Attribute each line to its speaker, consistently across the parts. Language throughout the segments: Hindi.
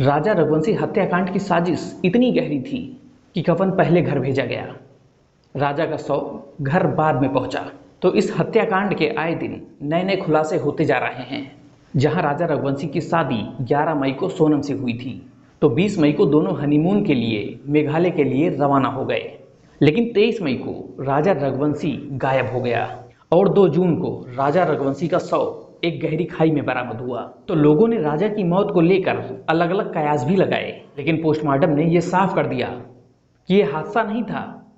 Speaker 1: राजा रघुवंशी हत्याकांड की साजिश इतनी गहरी थी कि कफन पहले घर भेजा गया, राजा का शव घर बाद में पहुंचा। तो इस हत्याकांड के आए दिन नए नए खुलासे होते जा रहे हैं। जहां राजा रघुवंशी की शादी 11 मई को सोनम से हुई थी, तो 20 मई को दोनों हनीमून के लिए मेघालय के लिए रवाना हो गए। लेकिन 23 मई को राजा रघुवंशी गायब हो गया और 2 जून को राजा रघुवंशी का शव एक गहरी खाई में बरामद हुआ। तो लोगों ने राजा की मौत को लेकर अलग अलग कयास भी लगाए, लेकिन पोस्टमार्टम ने यह साफ कर दिया कि यह हादसा नहीं था,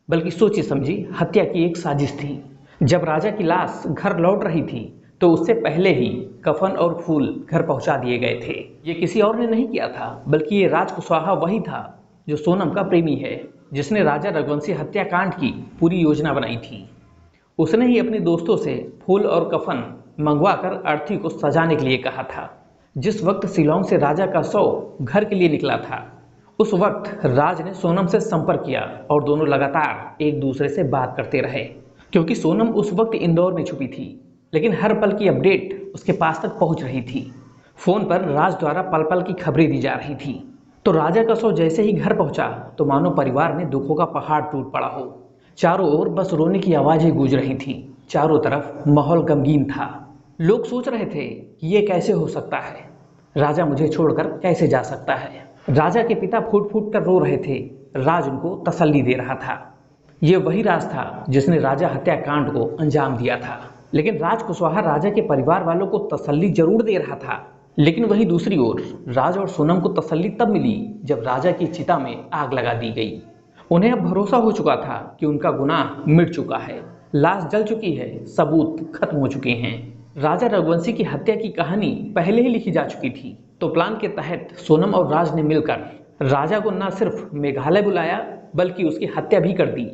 Speaker 1: बल्कि सोची समझी हत्या की एक साजिश थी। जब राजा की लाश घर लौट रही थी, तो उससे पहले ही कफन और फूल घर पहुंचा दिए गए थे। ये किसी और ने नहीं किया था, बल्कि ये राज कुशवाहा वही था जो सोनम का प्रेमी है, जिसने राजा रघुवंशी हत्याकांड की पूरी योजना बनाई थी। उसने ही अपने दोस्तों से फूल और कफन मंगवाकर अर्थी को सजाने के लिए कहा था। जिस वक्त शिलोंग से राजा का शव घर के लिए निकला था, उस वक्त राज ने सोनम से संपर्क किया और दोनों लगातार एक दूसरे से बात करते रहे। क्योंकि सोनम उस वक्त इंदौर में छुपी थी, लेकिन हर पल की अपडेट उसके पास तक पहुंच रही थी। फोन पर राज द्वारा पल पल की खबरें दी जा रही थी। तो राजा का शव जैसे ही घर पहुंचा, तो मानो परिवार में दुखों का पहाड़ टूट पड़ा हो। चारों ओर बस रोने की आवाजें गूंज रही थी। चारों तरफ माहौल गमगीन था। लोग सोच रहे थे कि ये कैसे हो सकता है, राजा मुझे छोड़कर कैसे जा सकता है। राजा के पिता फूट फूट कर रो रहे थे। राज उनको तसल्ली दे रहा था। ये वही राज था जिसने राजा हत्याकांड को अंजाम दिया था। लेकिन राज कुशवाहा राजा के परिवार वालों को तसल्ली जरूर दे रहा था, लेकिन वहीं दूसरी ओर राज और सोनम को तसल्ली तब मिली जब राजा की चिता में आग लगा दी गई। उन्हें अब भरोसा हो चुका था कि उनका गुनाह मिट चुका है, लाश जल चुकी है, सबूत खत्म हो चुके हैं। राजा रघुवंशी की हत्या की कहानी पहले ही लिखी जा चुकी थी। तो प्लान के तहत सोनम और राज ने मिलकर राजा को न सिर्फ मेघालय बुलाया, बल्कि उसकी हत्या भी कर दी।